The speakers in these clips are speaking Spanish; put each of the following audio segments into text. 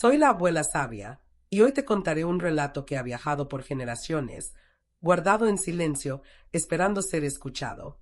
Soy la abuela sabia, y hoy te contaré un relato que ha viajado por generaciones, guardado en silencio, esperando ser escuchado.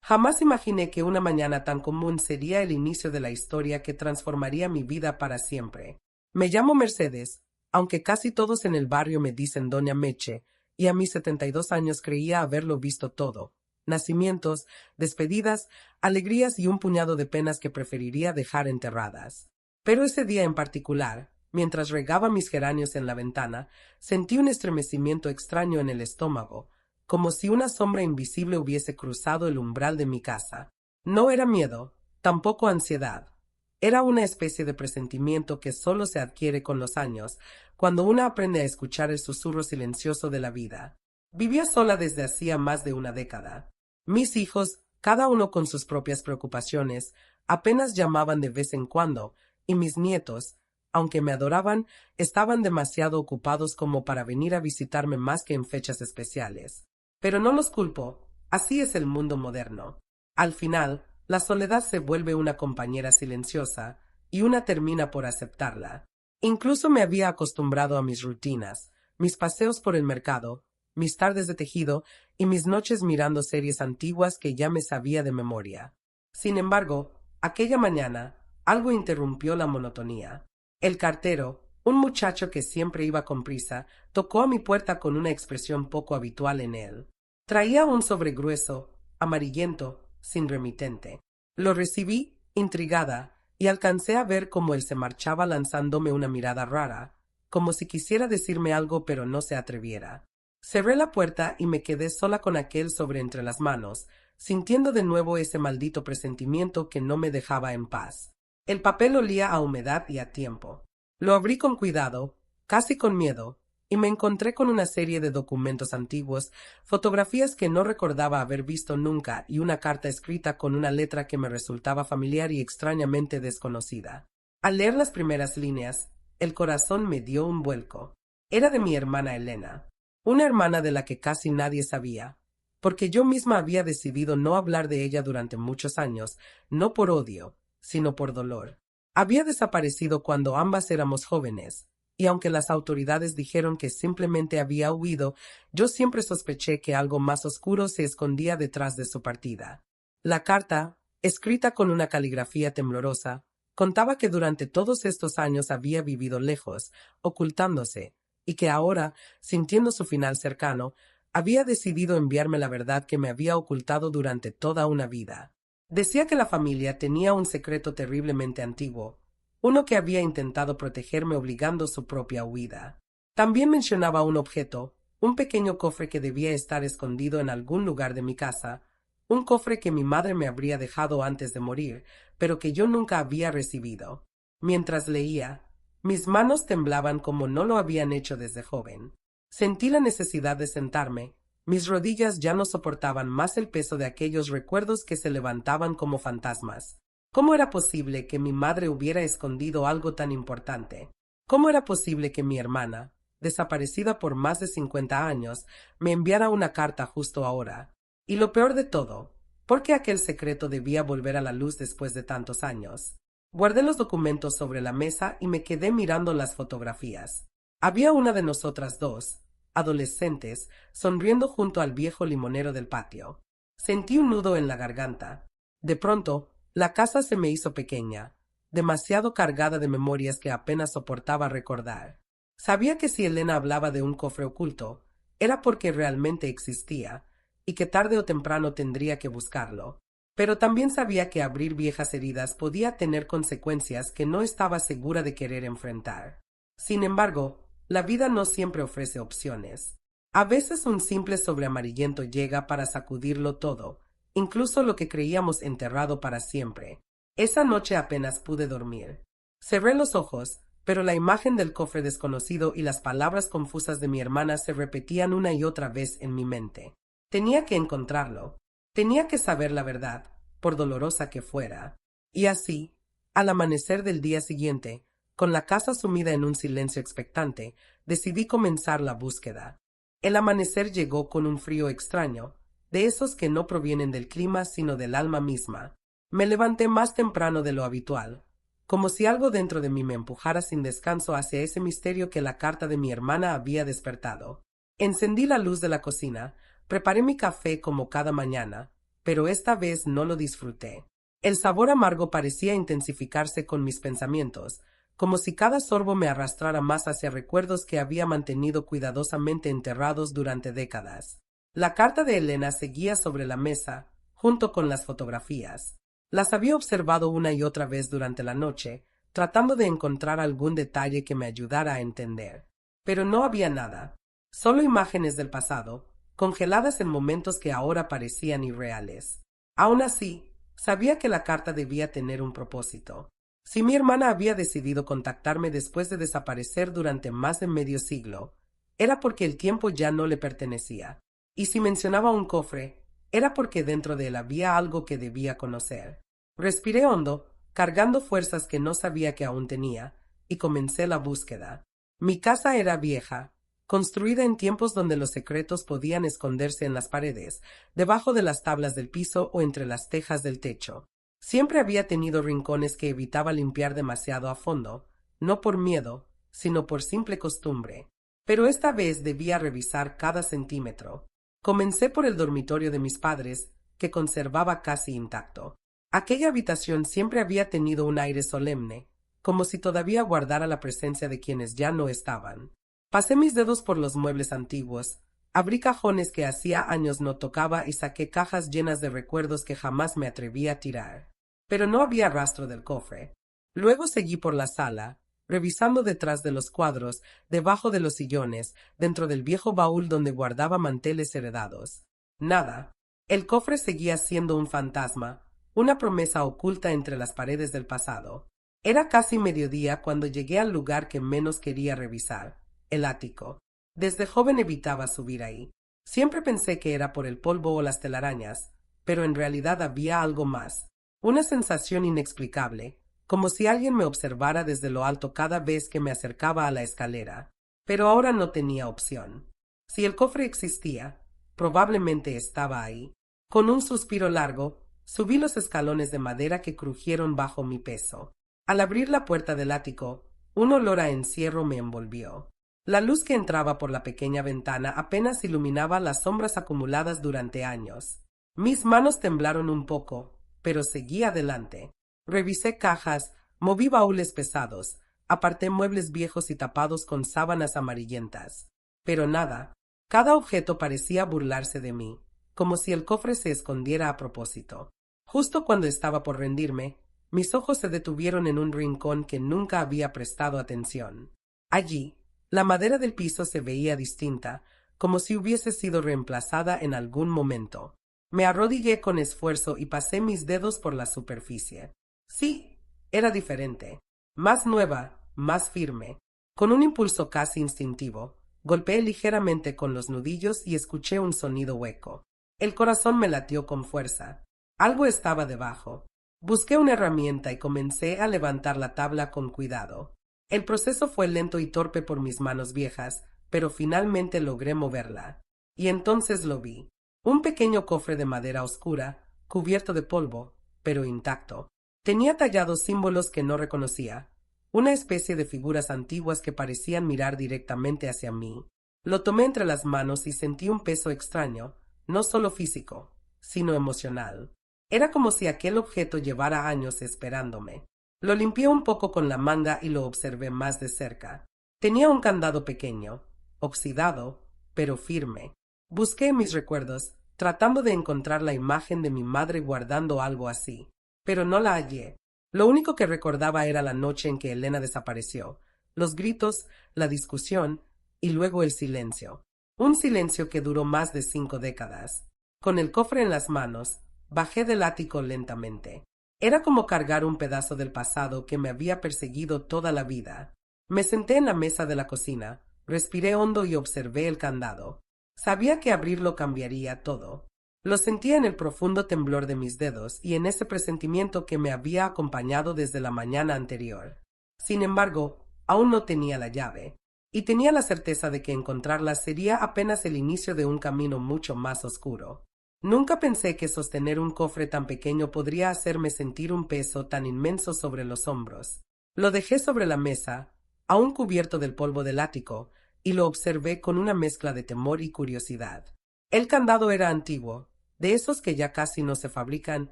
Jamás imaginé que una mañana tan común sería el inicio de la historia que transformaría mi vida para siempre. Me llamo Mercedes, aunque casi todos en el barrio me dicen Doña Meche, y a mis 72 años creía haberlo visto todo. Nacimientos, despedidas, alegrías y un puñado de penas que preferiría dejar enterradas. Pero ese día en particular, mientras regaba mis geranios en la ventana, sentí un estremecimiento extraño en el estómago, como si una sombra invisible hubiese cruzado el umbral de mi casa. No era miedo, tampoco ansiedad. Era una especie de presentimiento que solo se adquiere con los años, cuando una aprende a escuchar el susurro silencioso de la vida. Vivía sola desde hacía más de una década. Mis hijos, cada uno con sus propias preocupaciones, apenas llamaban de vez en cuando, y mis nietos, aunque me adoraban, estaban demasiado ocupados como para venir a visitarme más que en fechas especiales. Pero no los culpo, así es el mundo moderno. Al final, la soledad se vuelve una compañera silenciosa, y una termina por aceptarla. Incluso me había acostumbrado a mis rutinas, mis paseos por el mercado, mis tardes de tejido y mis noches mirando series antiguas que ya me sabía de memoria. Sin embargo, aquella mañana, algo interrumpió la monotonía. El cartero, un muchacho que siempre iba con prisa, tocó a mi puerta con una expresión poco habitual en él. Traía un sobre grueso, amarillento, sin remitente. Lo recibí, intrigada, y alcancé a ver cómo él se marchaba lanzándome una mirada rara, como si quisiera decirme algo pero no se atreviera. Cerré la puerta y me quedé sola con aquel sobre entre las manos, sintiendo de nuevo ese maldito presentimiento que no me dejaba en paz. El papel olía a humedad y a tiempo. Lo abrí con cuidado, casi con miedo, y me encontré con una serie de documentos antiguos, fotografías que no recordaba haber visto nunca y una carta escrita con una letra que me resultaba familiar y extrañamente desconocida. Al leer las primeras líneas, el corazón me dio un vuelco. Era de mi hermana Elena, una hermana de la que casi nadie sabía, porque yo misma había decidido no hablar de ella durante muchos años, no por odio, sino por dolor. Había desaparecido cuando ambas éramos jóvenes, y aunque las autoridades dijeron que simplemente había huido, yo siempre sospeché que algo más oscuro se escondía detrás de su partida. La carta, escrita con una caligrafía temblorosa, contaba que durante todos estos años había vivido lejos, ocultándose, y que ahora, sintiendo su final cercano, había decidido enviarme la verdad que me había ocultado durante toda una vida. Decía que la familia tenía un secreto terriblemente antiguo, uno que había intentado protegerme obligando su propia huida. También mencionaba un objeto, un pequeño cofre que debía estar escondido en algún lugar de mi casa, un cofre que mi madre me habría dejado antes de morir, pero que yo nunca había recibido. Mientras leía, mis manos temblaban como no lo habían hecho desde joven. Sentí la necesidad de sentarme. Mis rodillas ya no soportaban más el peso de aquellos recuerdos que se levantaban como fantasmas. ¿Cómo era posible que mi madre hubiera escondido algo tan importante? ¿Cómo era posible que mi hermana, desaparecida por más de 50 años, me enviara una carta justo ahora? Y lo peor de todo, ¿por qué aquel secreto debía volver a la luz después de tantos años? Guardé los documentos sobre la mesa y me quedé mirando las fotografías. Había una de nosotras dos, adolescentes, sonriendo junto al viejo limonero del patio. Sentí un nudo en la garganta. De pronto, la casa se me hizo pequeña, demasiado cargada de memorias que apenas soportaba recordar. Sabía que si Elena hablaba de un cofre oculto, era porque realmente existía, y que tarde o temprano tendría que buscarlo. Pero también sabía que abrir viejas heridas podía tener consecuencias que no estaba segura de querer enfrentar. Sin embargo, la vida no siempre ofrece opciones. A veces un simple sobre amarillento llega para sacudirlo todo, incluso lo que creíamos enterrado para siempre. Esa noche apenas pude dormir. Cerré los ojos, pero la imagen del cofre desconocido y las palabras confusas de mi hermana se repetían una y otra vez en mi mente. Tenía que encontrarlo. Tenía que saber la verdad, por dolorosa que fuera. Y así, al amanecer del día siguiente, con la casa sumida en un silencio expectante, decidí comenzar la búsqueda. El amanecer llegó con un frío extraño, de esos que no provienen del clima sino del alma misma. Me levanté más temprano de lo habitual, como si algo dentro de mí me empujara sin descanso hacia ese misterio que la carta de mi hermana había despertado. Encendí la luz de la cocina, preparé mi café como cada mañana, pero esta vez no lo disfruté. El sabor amargo parecía intensificarse con mis pensamientos, como si cada sorbo me arrastrara más hacia recuerdos que había mantenido cuidadosamente enterrados durante décadas. La carta de Elena seguía sobre la mesa, junto con las fotografías. Las había observado una y otra vez durante la noche, tratando de encontrar algún detalle que me ayudara a entender. Pero no había nada, solo imágenes del pasado, congeladas en momentos que ahora parecían irreales. Aún así, sabía que la carta debía tener un propósito. Si mi hermana había decidido contactarme después de desaparecer durante más de medio siglo, era porque el tiempo ya no le pertenecía. Y si mencionaba un cofre, era porque dentro de él había algo que debía conocer. Respiré hondo, cargando fuerzas que no sabía que aún tenía, y comencé la búsqueda. Mi casa era vieja, construida en tiempos donde los secretos podían esconderse en las paredes, debajo de las tablas del piso o entre las tejas del techo. Siempre había tenido rincones que evitaba limpiar demasiado a fondo, no por miedo, sino por simple costumbre. Pero esta vez debía revisar cada centímetro. Comencé por el dormitorio de mis padres, que conservaba casi intacto. Aquella habitación siempre había tenido un aire solemne, como si todavía guardara la presencia de quienes ya no estaban. Pasé mis dedos por los muebles antiguos, abrí cajones que hacía años no tocaba y saqué cajas llenas de recuerdos que jamás me atreví a tirar. Pero no había rastro del cofre. Luego seguí por la sala, revisando detrás de los cuadros, debajo de los sillones, dentro del viejo baúl donde guardaba manteles heredados. Nada. El cofre seguía siendo un fantasma, una promesa oculta entre las paredes del pasado. Era casi mediodía cuando llegué al lugar que menos quería revisar, el ático. Desde joven evitaba subir ahí. Siempre pensé que era por el polvo o las telarañas, pero en realidad había algo más. Una sensación inexplicable, como si alguien me observara desde lo alto cada vez que me acercaba a la escalera. Pero ahora no tenía opción. Si el cofre existía, probablemente estaba ahí. Con un suspiro largo, subí los escalones de madera que crujieron bajo mi peso. Al abrir la puerta del ático, un olor a encierro me envolvió. La luz que entraba por la pequeña ventana apenas iluminaba las sombras acumuladas durante años. Mis manos temblaron un poco, pero seguí adelante. Revisé cajas, moví baúles pesados, aparté muebles viejos y tapados con sábanas amarillentas. Pero nada. Cada objeto parecía burlarse de mí, como si el cofre se escondiera a propósito. Justo cuando estaba por rendirme, mis ojos se detuvieron en un rincón que nunca había prestado atención. Allí, la madera del piso se veía distinta, como si hubiese sido reemplazada en algún momento. Me arrodillé con esfuerzo y pasé mis dedos por la superficie. Sí, era diferente. Más nueva, más firme. Con un impulso casi instintivo, golpeé ligeramente con los nudillos y escuché un sonido hueco. El corazón me latió con fuerza. Algo estaba debajo. Busqué una herramienta y comencé a levantar la tabla con cuidado. El proceso fue lento y torpe por mis manos viejas, pero finalmente logré moverla. Y entonces lo vi. Un pequeño cofre de madera oscura, cubierto de polvo, pero intacto. Tenía tallados símbolos que no reconocía, una especie de figuras antiguas que parecían mirar directamente hacia mí. Lo tomé entre las manos y sentí un peso extraño, no solo físico, sino emocional. Era como si aquel objeto llevara años esperándome. Lo limpié un poco con la manga y lo observé más de cerca. Tenía un candado pequeño, oxidado, pero firme. Busqué mis recuerdos, tratando de encontrar la imagen de mi madre guardando algo así, pero no la hallé. Lo único que recordaba era la noche en que Elena desapareció, los gritos, la discusión y luego el silencio. Un silencio que duró más de 5 décadas. Con el cofre en las manos, bajé del ático lentamente. Era como cargar un pedazo del pasado que me había perseguido toda la vida. Me senté en la mesa de la cocina, respiré hondo y observé el candado. Sabía que abrirlo cambiaría todo. Lo sentía en el profundo temblor de mis dedos y en ese presentimiento que me había acompañado desde la mañana anterior. Sin embargo, aún no tenía la llave, y tenía la certeza de que encontrarla sería apenas el inicio de un camino mucho más oscuro. Nunca pensé que sostener un cofre tan pequeño podría hacerme sentir un peso tan inmenso sobre los hombros. Lo dejé sobre la mesa, aún cubierto del polvo del ático, y lo observé con una mezcla de temor y curiosidad. El candado era antiguo, de esos que ya casi no se fabrican,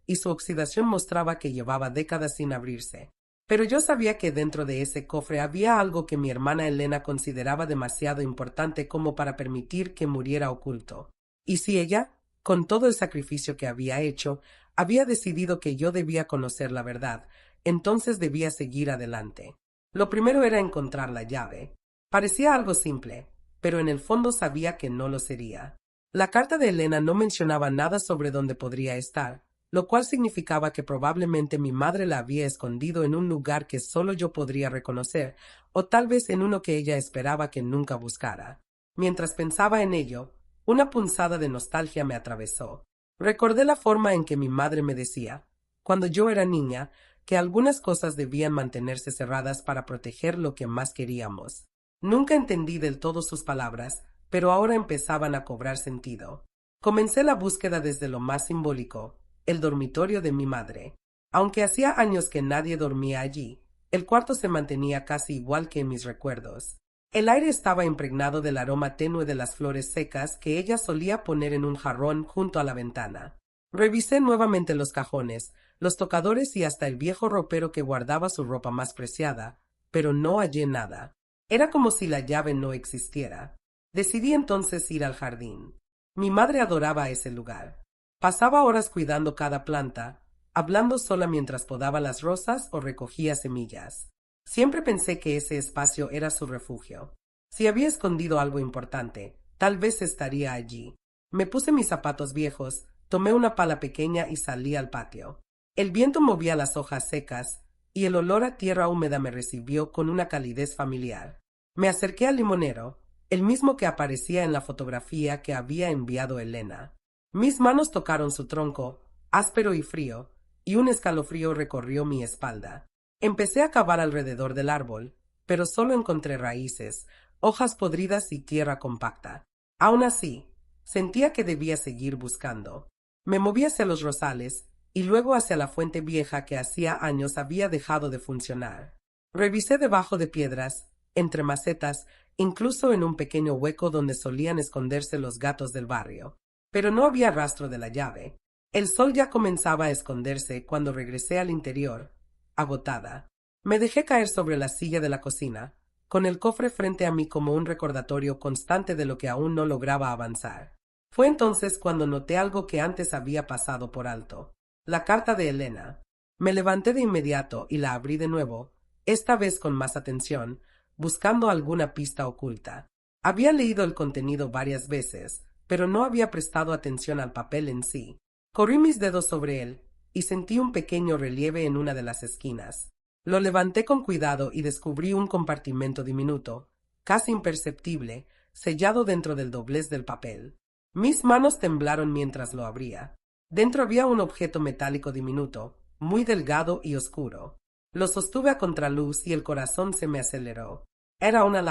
y su oxidación mostraba que llevaba décadas sin abrirse. Pero yo sabía que dentro de ese cofre había algo que mi hermana Elena consideraba demasiado importante como para permitir que muriera oculto. Y si ella, con todo el sacrificio que había hecho, había decidido que yo debía conocer la verdad, entonces debía seguir adelante. Lo primero era encontrar la llave. Parecía algo simple, pero en el fondo sabía que no lo sería. La carta de Elena no mencionaba nada sobre dónde podría estar, lo cual significaba que probablemente mi madre la había escondido en un lugar que solo yo podría reconocer, o tal vez en uno que ella esperaba que nunca buscara. Mientras pensaba en ello, una punzada de nostalgia me atravesó. Recordé la forma en que mi madre me decía, cuando yo era niña, que algunas cosas debían mantenerse cerradas para proteger lo que más queríamos. Nunca entendí del todo sus palabras, pero ahora empezaban a cobrar sentido. Comencé la búsqueda desde lo más simbólico, el dormitorio de mi madre. Aunque hacía años que nadie dormía allí, el cuarto se mantenía casi igual que en mis recuerdos. El aire estaba impregnado del aroma tenue de las flores secas que ella solía poner en un jarrón junto a la ventana. Revisé nuevamente los cajones, los tocadores y hasta el viejo ropero que guardaba su ropa más preciada, pero no hallé nada. Era como si la llave no existiera. Decidí entonces ir al jardín. Mi madre adoraba ese lugar. Pasaba horas cuidando cada planta, hablando sola mientras podaba las rosas o recogía semillas. Siempre pensé que ese espacio era su refugio. Si había escondido algo importante, tal vez estaría allí. Me puse mis zapatos viejos, tomé una pala pequeña y salí al patio. El viento movía las hojas secas, y el olor a tierra húmeda me recibió con una calidez familiar. Me acerqué al limonero, el mismo que aparecía en la fotografía que había enviado Elena. Mis manos tocaron su tronco, áspero y frío, y un escalofrío recorrió mi espalda. Empecé a cavar alrededor del árbol, pero solo encontré raíces, hojas podridas y tierra compacta. Aún así, sentía que debía seguir buscando. Me moví hacia los rosales, y luego hacia la fuente vieja que hacía años había dejado de funcionar. Revisé debajo de piedras, entre macetas, incluso en un pequeño hueco donde solían esconderse los gatos del barrio. Pero no había rastro de la llave. El sol ya comenzaba a esconderse cuando regresé al interior, agotada. Me dejé caer sobre la silla de la cocina, con el cofre frente a mí como un recordatorio constante de lo que aún no lograba avanzar. Fue entonces cuando noté algo que antes había pasado por alto. La carta de Elena. Me levanté de inmediato y la abrí de nuevo, esta vez con más atención, buscando alguna pista oculta. Había leído el contenido varias veces, pero no había prestado atención al papel en sí. Corrí mis dedos sobre él, y sentí un pequeño relieve en una de las esquinas. Lo levanté con cuidado y descubrí un compartimento diminuto, casi imperceptible, sellado dentro del doblez del papel. Mis manos temblaron mientras lo abría. Dentro había un objeto metálico diminuto, muy delgado y oscuro. Lo sostuve a contraluz y el corazón se me aceleró. Era una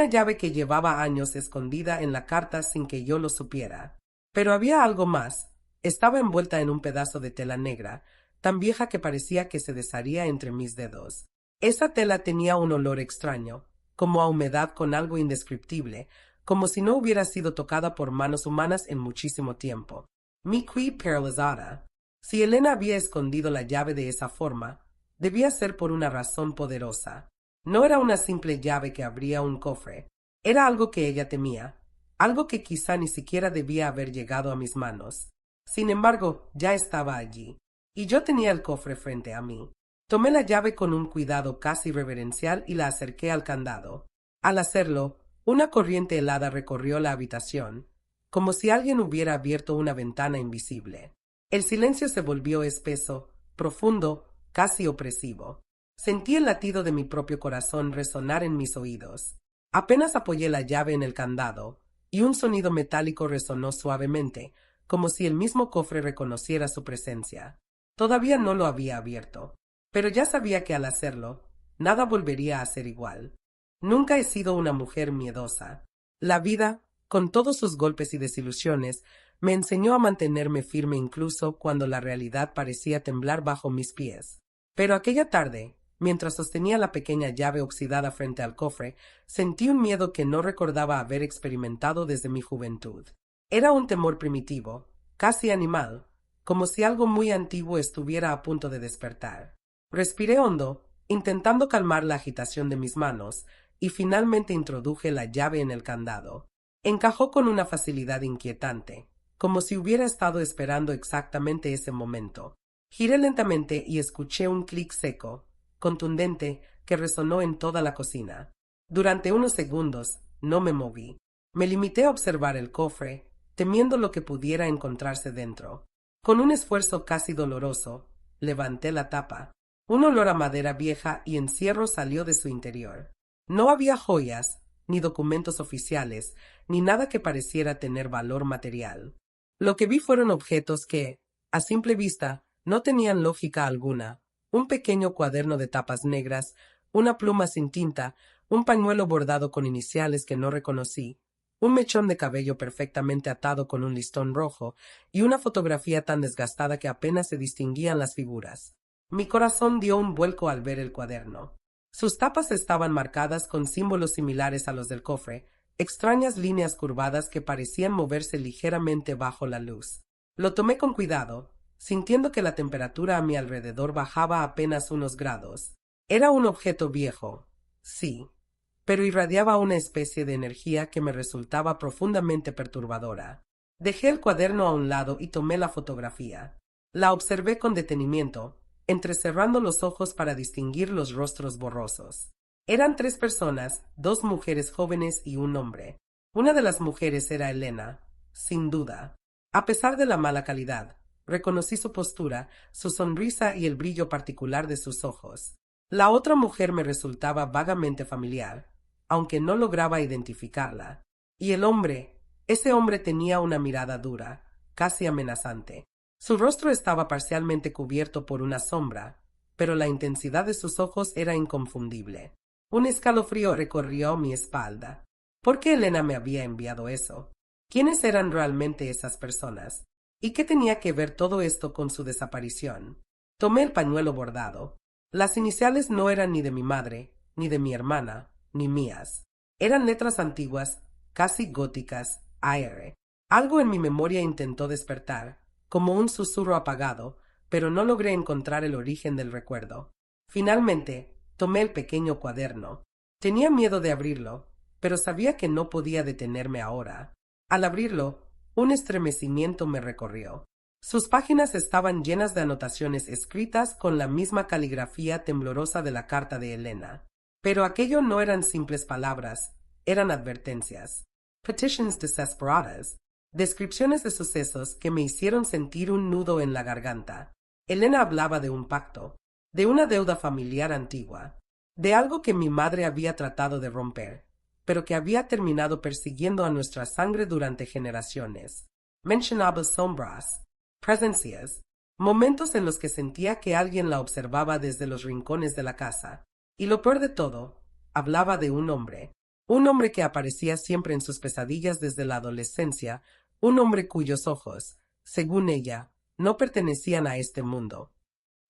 llave que llevaba años escondida en la carta sin que yo lo supiera. Pero había algo más. Estaba envuelta en un pedazo de tela negra, tan vieja que parecía que se desharía entre mis dedos. Esa tela tenía un olor extraño, como a humedad con algo indescriptible, como si no hubiera sido tocada por manos humanas en muchísimo tiempo. Mi qui paralizada. Si Elena había escondido la llave de esa forma, debía ser por una razón poderosa. No era una simple llave que abría un cofre. Era algo que ella temía, algo que quizá ni siquiera debía haber llegado a mis manos. Sin embargo, ya estaba allí, y yo tenía el cofre frente a mí. Tomé la llave con un cuidado casi reverencial y la acerqué al candado. Al hacerlo, una corriente helada recorrió la habitación, como si alguien hubiera abierto una ventana invisible. El silencio se volvió espeso, profundo, casi opresivo. Sentí el latido de mi propio corazón resonar en mis oídos. Apenas apoyé la llave en el candado, y un sonido metálico resonó suavemente, como si el mismo cofre reconociera su presencia. Todavía no lo había abierto, pero ya sabía que al hacerlo, nada volvería a ser igual. Nunca he sido una mujer miedosa. La vida, con todos sus golpes y desilusiones, me enseñó a mantenerme firme incluso cuando la realidad parecía temblar bajo mis pies. Pero aquella tarde, mientras sostenía la pequeña llave oxidada frente al cofre, sentí un miedo que no recordaba haber experimentado desde mi juventud. Era un temor primitivo, casi animal, como si algo muy antiguo estuviera a punto de despertar. Respiré hondo, intentando calmar la agitación de mis manos, y finalmente introduje la llave en el candado. Encajó con una facilidad inquietante, como si hubiera estado esperando exactamente ese momento. Giré lentamente y escuché un clic seco, contundente, que resonó en toda la cocina. Durante unos segundos no me moví. Me limité a observar el cofre, temiendo lo que pudiera encontrarse dentro. Con un esfuerzo casi doloroso, levanté la tapa. Un olor a madera vieja y encierro salió de su interior. No había joyas, ni documentos oficiales, ni nada que pareciera tener valor material. Lo que vi fueron objetos que, a simple vista, no tenían lógica alguna. Un pequeño cuaderno de tapas negras, una pluma sin tinta, un pañuelo bordado con iniciales que no reconocí, un mechón de cabello perfectamente atado con un listón rojo y una fotografía tan desgastada que apenas se distinguían las figuras. Mi corazón dio un vuelco al ver el cuaderno. Sus tapas estaban marcadas con símbolos similares a los del cofre, extrañas líneas curvadas que parecían moverse ligeramente bajo la luz. Lo tomé con cuidado, sintiendo que la temperatura a mi alrededor bajaba apenas unos grados. Era un objeto viejo, sí, pero irradiaba una especie de energía que me resultaba profundamente perturbadora. Dejé el cuaderno a un lado y tomé la fotografía. La observé con detenimiento, entrecerrando los ojos para distinguir los rostros borrosos. Eran 3 personas, 2 mujeres jóvenes y un hombre. Una de las mujeres era Elena, sin duda. A pesar de la mala calidad, reconocí su postura, su sonrisa y el brillo particular de sus ojos. La otra mujer me resultaba vagamente familiar, aunque no lograba identificarla. Y el hombre, ese hombre tenía una mirada dura, casi amenazante. Su rostro estaba parcialmente cubierto por una sombra, pero la intensidad de sus ojos era inconfundible. Un escalofrío recorrió mi espalda. ¿Por qué Elena me había enviado eso? ¿Quiénes eran realmente esas personas? ¿Y qué tenía que ver todo esto con su desaparición? Tomé el pañuelo bordado. Las iniciales no eran ni de mi madre, ni de mi hermana, ni mías. Eran letras antiguas, casi góticas, AR. Algo en mi memoria intentó despertar, como un susurro apagado, pero no logré encontrar el origen del recuerdo. Finalmente, tomé el pequeño cuaderno. Tenía miedo de abrirlo, pero sabía que no podía detenerme ahora. Al abrirlo, un estremecimiento me recorrió. Sus páginas estaban llenas de anotaciones escritas con la misma caligrafía temblorosa de la carta de Elena. Pero aquello no eran simples palabras, eran advertencias. Petitions desesperadas. Descripciones de sucesos que me hicieron sentir un nudo en la garganta. Elena hablaba de un pacto, de una deuda familiar antigua, de algo que mi madre había tratado de romper, pero que había terminado persiguiendo a nuestra sangre durante generaciones. Mencionaba sombras, presencias, momentos en los que sentía que alguien la observaba desde los rincones de la casa. Y lo peor de todo, hablaba de un hombre que aparecía siempre en sus pesadillas desde la adolescencia, un hombre cuyos ojos, según ella, no pertenecían a este mundo.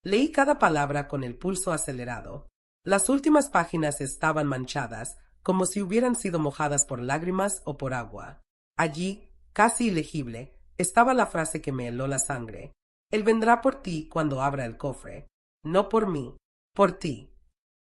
Leí cada palabra con el pulso acelerado. Las últimas páginas estaban manchadas, como si hubieran sido mojadas por lágrimas o por agua. Allí, casi ilegible, estaba la frase que me heló la sangre. Él vendrá por ti cuando abra el cofre. No por mí, por ti.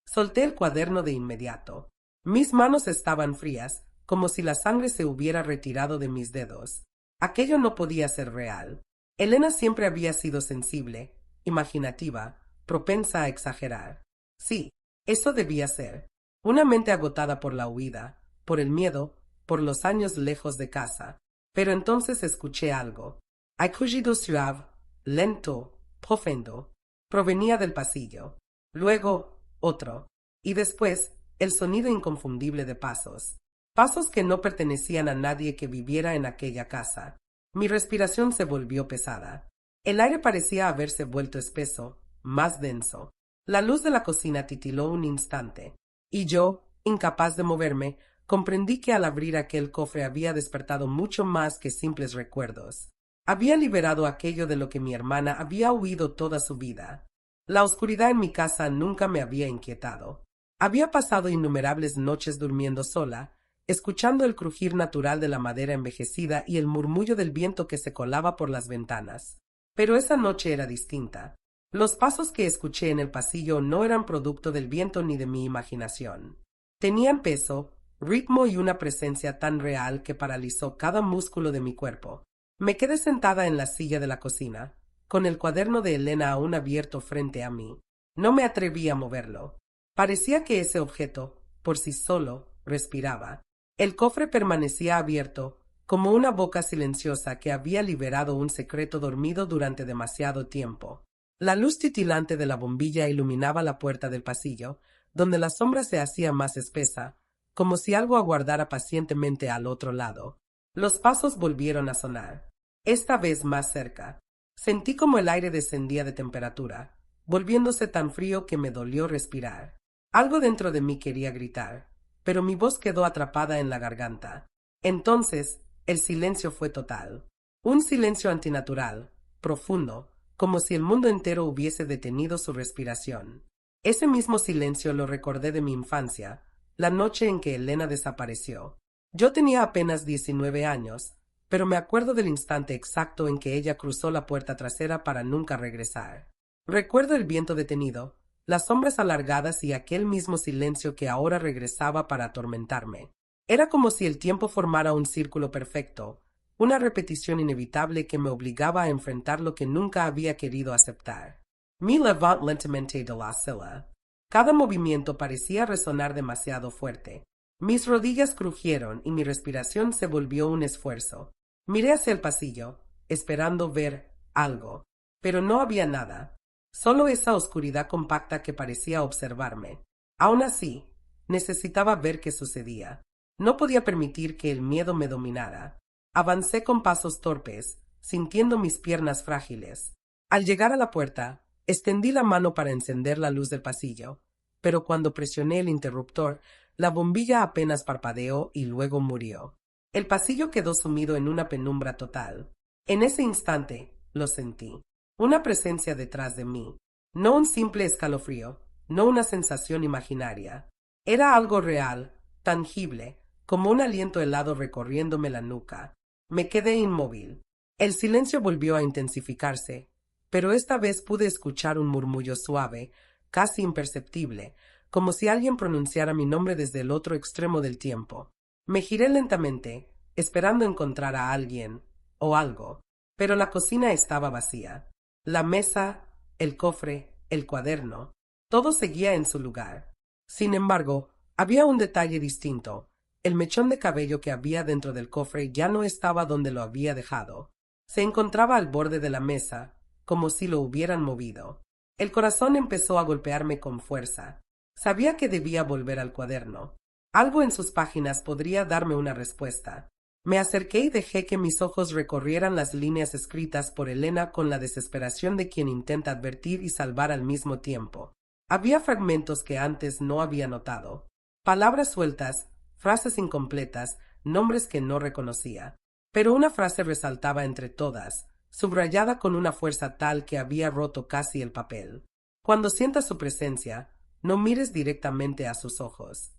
Solté el cuaderno de inmediato. Mis manos estaban frías, como si la sangre se hubiera retirado de mis dedos. Aquello no podía ser real. Elena siempre había sido sensible, imaginativa, propensa a exagerar. Sí, eso debía ser. Una mente agotada por la huida, por el miedo, por los años lejos de casa. Pero entonces escuché algo. Aullido suave, lento, profundo. Provenía del pasillo. Luego, otro. Y después, el sonido inconfundible de pasos. Pasos que no pertenecían a nadie que viviera en aquella casa. Mi respiración se volvió pesada. El aire parecía haberse vuelto espeso, más denso. La luz de la cocina titiló un instante, y yo, incapaz de moverme, Comprendí que al abrir aquel cofre había despertado mucho más que simples recuerdos. Había liberado aquello de lo que mi hermana había huido toda su vida. La oscuridad en mi casa nunca me había inquietado. Había pasado innumerables noches durmiendo sola, escuchando el crujir natural de la madera envejecida y el murmullo del viento que se colaba por las ventanas. Pero esa noche era distinta. Los pasos que escuché en el pasillo no eran producto del viento ni de mi imaginación. Tenían peso, ritmo y una presencia tan real que paralizó cada músculo de mi cuerpo. Me quedé sentada en la silla de la cocina, con el cuaderno de Elena aún abierto frente a mí. No me atreví a moverlo. Parecía que ese objeto, por sí solo, respiraba. El cofre permanecía abierto, como una boca silenciosa que había liberado un secreto dormido durante demasiado tiempo. La luz titilante de la bombilla iluminaba la puerta del pasillo, donde la sombra se hacía más espesa, como si algo aguardara pacientemente al otro lado. Los pasos volvieron a sonar, esta vez más cerca. Sentí como el aire descendía de temperatura, volviéndose tan frío que me dolió respirar. Algo dentro de mí quería gritar, pero mi voz quedó atrapada en la garganta. Entonces, el silencio fue total. Un silencio antinatural, profundo, como si el mundo entero hubiese detenido su respiración. Ese mismo silencio lo recordé de mi infancia, la noche en que Elena desapareció. Yo tenía apenas 19 años, pero me acuerdo del instante exacto en que ella cruzó la puerta trasera para nunca regresar. Recuerdo el viento detenido, las sombras alargadas y aquel mismo silencio que ahora regresaba para atormentarme. Era como si el tiempo formara un círculo perfecto, una repetición inevitable que me obligaba a enfrentar lo que nunca había querido aceptar. Me levanté lentamente de la silla. Cada movimiento parecía resonar demasiado fuerte. Mis rodillas crujieron y mi respiración se volvió un esfuerzo. Miré hacia el pasillo, esperando ver algo, pero no había nada. Solo esa oscuridad compacta que parecía observarme. Aún así, necesitaba ver qué sucedía. No podía permitir que el miedo me dominara. Avancé con pasos torpes, sintiendo mis piernas frágiles. Al llegar a la puerta, extendí la mano para encender la luz del pasillo, pero cuando presioné el interruptor, la bombilla apenas parpadeó y luego murió. El pasillo quedó sumido en una penumbra total. En ese instante, lo sentí. Una presencia detrás de mí. No un simple escalofrío, no una sensación imaginaria. Era algo real, tangible, como un aliento helado recorriéndome la nuca. Me quedé inmóvil. El silencio volvió a intensificarse, pero esta vez pude escuchar un murmullo suave, casi imperceptible, como si alguien pronunciara mi nombre desde el otro extremo del tiempo. Me giré lentamente, esperando encontrar a alguien o algo, pero la cocina estaba vacía. La mesa, el cofre, el cuaderno, todo seguía en su lugar. Sin embargo, había un detalle distinto. El mechón de cabello que había dentro del cofre ya no estaba donde lo había dejado. Se encontraba al borde de la mesa, como si lo hubieran movido. El corazón empezó a golpearme con fuerza. Sabía que debía volver al cuaderno. Algo en sus páginas podría darme una respuesta. Me acerqué y dejé que mis ojos recorrieran las líneas escritas por Elena con la desesperación de quien intenta advertir y salvar al mismo tiempo. Había fragmentos que antes no había notado. Palabras sueltas, frases incompletas, nombres que no reconocía. Pero una frase resaltaba entre todas, subrayada con una fuerza tal que había roto casi el papel. Cuando sientas su presencia, no mires directamente a sus ojos.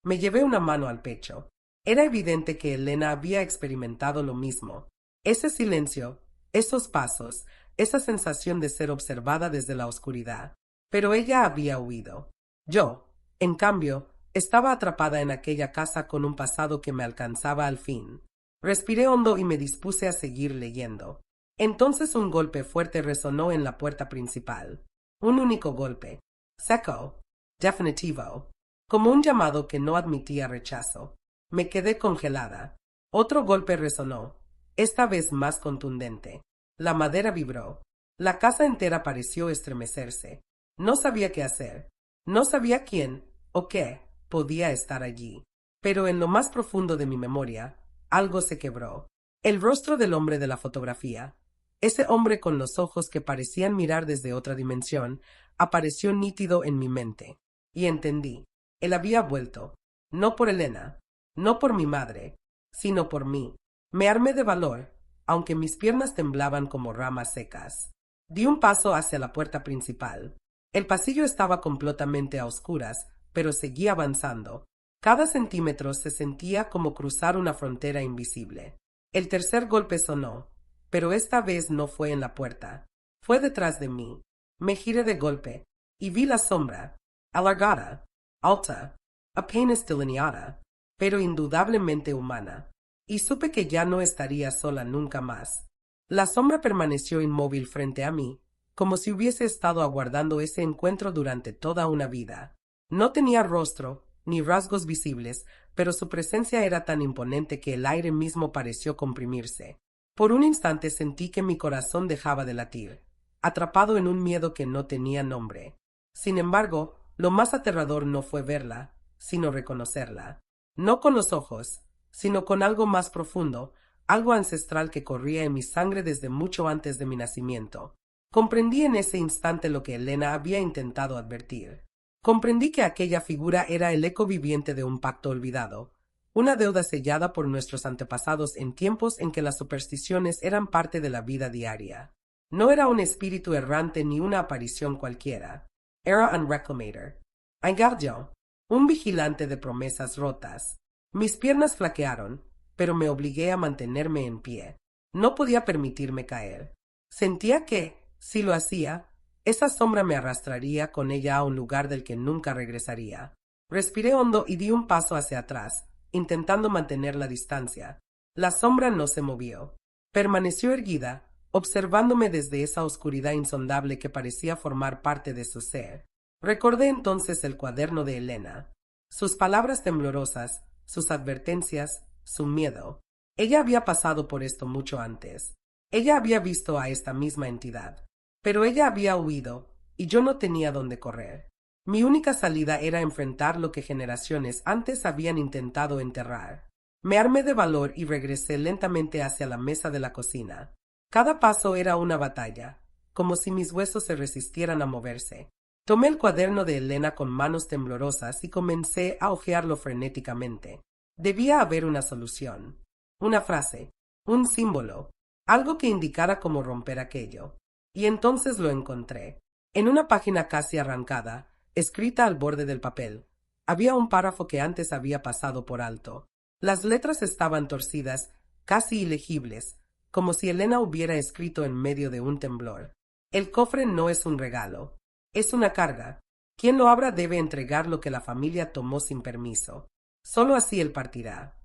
Me llevé una mano al pecho. Era evidente que Elena había experimentado lo mismo. Ese silencio, esos pasos, esa sensación de ser observada desde la oscuridad. Pero ella había huido. Yo, en cambio, estaba atrapada en aquella casa con un pasado que me alcanzaba al fin. Respiré hondo y me dispuse a seguir leyendo. Entonces un golpe fuerte resonó en la puerta principal. Un único golpe. Seco. Definitivo. Como un llamado que no admitía rechazo. Me quedé congelada. Otro golpe resonó, esta vez más contundente. La madera vibró. La casa entera pareció estremecerse. No sabía qué hacer. No sabía quién o qué podía estar allí. Pero en lo más profundo de mi memoria, algo se quebró. El rostro del hombre de la fotografía, ese hombre con los ojos que parecían mirar desde otra dimensión, apareció nítido en mi mente. Y entendí. Él había vuelto. No por Elena. No por mi madre, sino por mí. Me armé de valor, aunque mis piernas temblaban como ramas secas. Di un paso hacia la puerta principal. El pasillo estaba completamente a oscuras, pero seguía avanzando. Cada centímetro se sentía como cruzar una frontera invisible. El tercer golpe sonó, pero esta vez no fue en la puerta. Fue detrás de mí. Me giré de golpe, y vi la sombra, alargada, alta, apenas delineada, pero indudablemente humana. Y supe que ya no estaría sola nunca más. La sombra permaneció inmóvil frente a mí, como si hubiese estado aguardando ese encuentro durante toda una vida. No tenía rostro, ni rasgos visibles, pero su presencia era tan imponente que el aire mismo pareció comprimirse. Por un instante sentí que mi corazón dejaba de latir, atrapado en un miedo que no tenía nombre. Sin embargo, lo más aterrador no fue verla, sino reconocerla. No con los ojos, sino con algo más profundo, algo ancestral que corría en mi sangre desde mucho antes de mi nacimiento. Comprendí en ese instante lo que Elena había intentado advertir. Comprendí que aquella figura era el eco viviente de un pacto olvidado, una deuda sellada por nuestros antepasados en tiempos en que las supersticiones eran parte de la vida diaria. No era un espíritu errante ni una aparición cualquiera. Era un reclamator. Engardio, un vigilante de promesas rotas. Mis piernas flaquearon, pero me obligué a mantenerme en pie. No podía permitirme caer. Sentía que, si lo hacía, esa sombra me arrastraría con ella a un lugar del que nunca regresaría. Respiré hondo y di un paso hacia atrás, intentando mantener la distancia. La sombra no se movió. Permaneció erguida, observándome desde esa oscuridad insondable que parecía formar parte de su ser. Recordé entonces el cuaderno de Elena, sus palabras temblorosas, sus advertencias, su miedo. Ella había pasado por esto mucho antes. Ella había visto a esta misma entidad. Pero ella había huido, y yo no tenía dónde correr. Mi única salida era enfrentar lo que generaciones antes habían intentado enterrar. Me armé de valor y regresé lentamente hacia la mesa de la cocina. Cada paso era una batalla, como si mis huesos se resistieran a moverse. Tomé el cuaderno de Elena con manos temblorosas y comencé a hojearlo frenéticamente. Debía haber una solución. Una frase, un símbolo, algo que indicara cómo romper aquello. Y entonces lo encontré. En una página casi arrancada, escrita al borde del papel, había un párrafo que antes había pasado por alto. Las letras estaban torcidas, casi ilegibles, como si Elena hubiera escrito en medio de un temblor. El cofre no es un regalo, es una carga. Quien lo abra debe entregar lo que la familia tomó sin permiso. Solo así él partirá.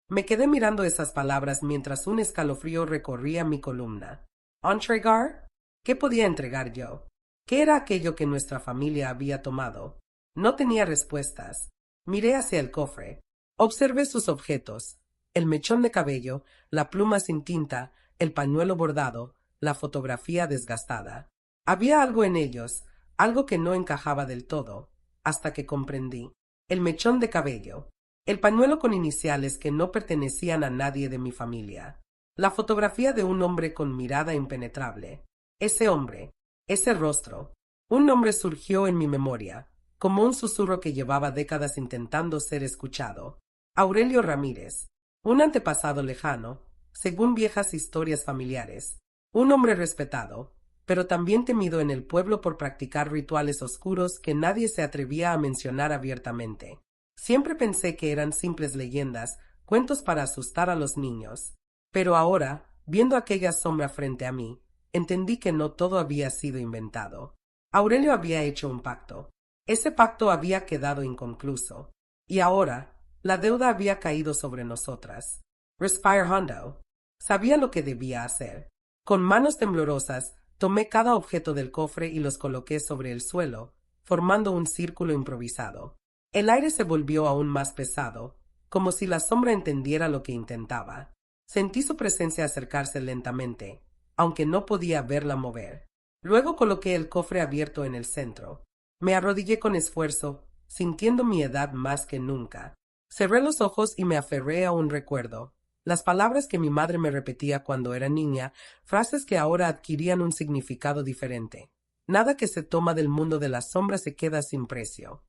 Me quedé mirando esas palabras mientras un escalofrío recorría mi columna. ¿Entregar? ¿Qué podía entregar yo? ¿Qué era aquello que nuestra familia había tomado? No tenía respuestas. Miré hacia el cofre. Observé sus objetos: el mechón de cabello, la pluma sin tinta, el pañuelo bordado, la fotografía desgastada. Había algo en ellos, algo que no encajaba del todo, hasta que comprendí. El mechón de cabello, el pañuelo con iniciales que no pertenecían a nadie de mi familia, la fotografía de un hombre con mirada impenetrable. Ese hombre, ese rostro. Un nombre surgió en mi memoria, como un susurro que llevaba décadas intentando ser escuchado. Aurelio Ramírez, un antepasado lejano, según viejas historias familiares, un hombre respetado, pero también temido en el pueblo por practicar rituales oscuros que nadie se atrevía a mencionar abiertamente. Siempre pensé que eran simples leyendas, cuentos para asustar a los niños. Pero ahora, viendo aquella sombra frente a mí, entendí que no todo había sido inventado. Aurelio había hecho un pacto. Ese pacto había quedado inconcluso. Y ahora, la deuda había caído sobre nosotras. Respire hondo. Sabía lo que debía hacer. Con manos temblorosas, tomé cada objeto del cofre y los coloqué sobre el suelo, formando un círculo improvisado. El aire se volvió aún más pesado, como si la sombra entendiera lo que intentaba. Sentí su presencia acercarse lentamente, aunque no podía verla mover. Luego coloqué el cofre abierto en el centro. Me arrodillé con esfuerzo, sintiendo mi edad más que nunca. Cerré los ojos y me aferré a un recuerdo. Las palabras que mi madre me repetía cuando era niña, frases que ahora adquirían un significado diferente. Nada que se toma del mundo de las sombras se queda sin precio.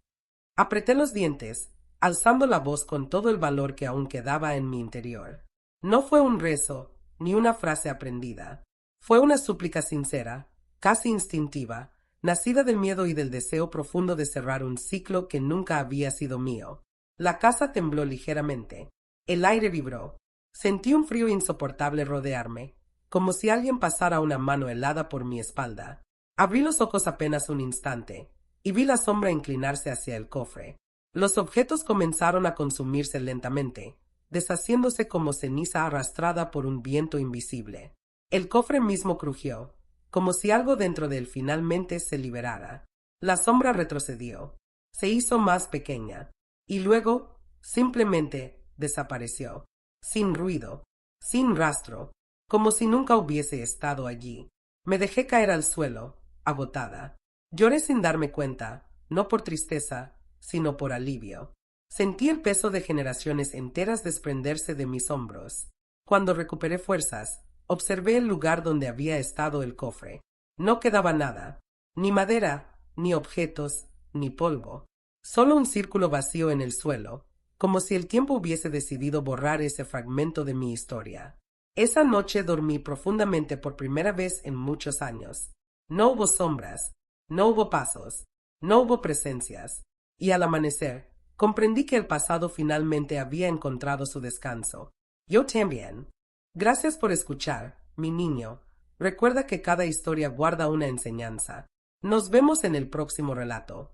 Apreté los dientes, alzando la voz con todo el valor que aún quedaba en mi interior. No fue un rezo, ni una frase aprendida. Fue una súplica sincera, casi instintiva, nacida del miedo y del deseo profundo de cerrar un ciclo que nunca había sido mío. La casa tembló ligeramente. El aire vibró. Sentí un frío insoportable rodearme, como si alguien pasara una mano helada por mi espalda. Abrí los ojos apenas un instante, y vi la sombra inclinarse hacia el cofre. Los objetos comenzaron a consumirse lentamente, deshaciéndose como ceniza arrastrada por un viento invisible. El cofre mismo crujió, como si algo dentro de él finalmente se liberara. La sombra retrocedió, se hizo más pequeña, y luego simplemente desapareció, sin ruido, sin rastro, como si nunca hubiese estado allí. Me dejé caer al suelo, agotada. Lloré sin darme cuenta, no por tristeza, sino por alivio. Sentí el peso de generaciones enteras desprenderse de mis hombros. Cuando recuperé fuerzas, observé el lugar donde había estado el cofre. No quedaba nada, ni madera, ni objetos, ni polvo. Solo un círculo vacío en el suelo, como si el tiempo hubiese decidido borrar ese fragmento de mi historia. Esa noche dormí profundamente por primera vez en muchos años. No hubo sombras, no hubo pasos, no hubo presencias, y al amanecer, comprendí que el pasado finalmente había encontrado su descanso. Yo también. Gracias por escuchar, mi niño. Recuerda que cada historia guarda una enseñanza. Nos vemos en el próximo relato.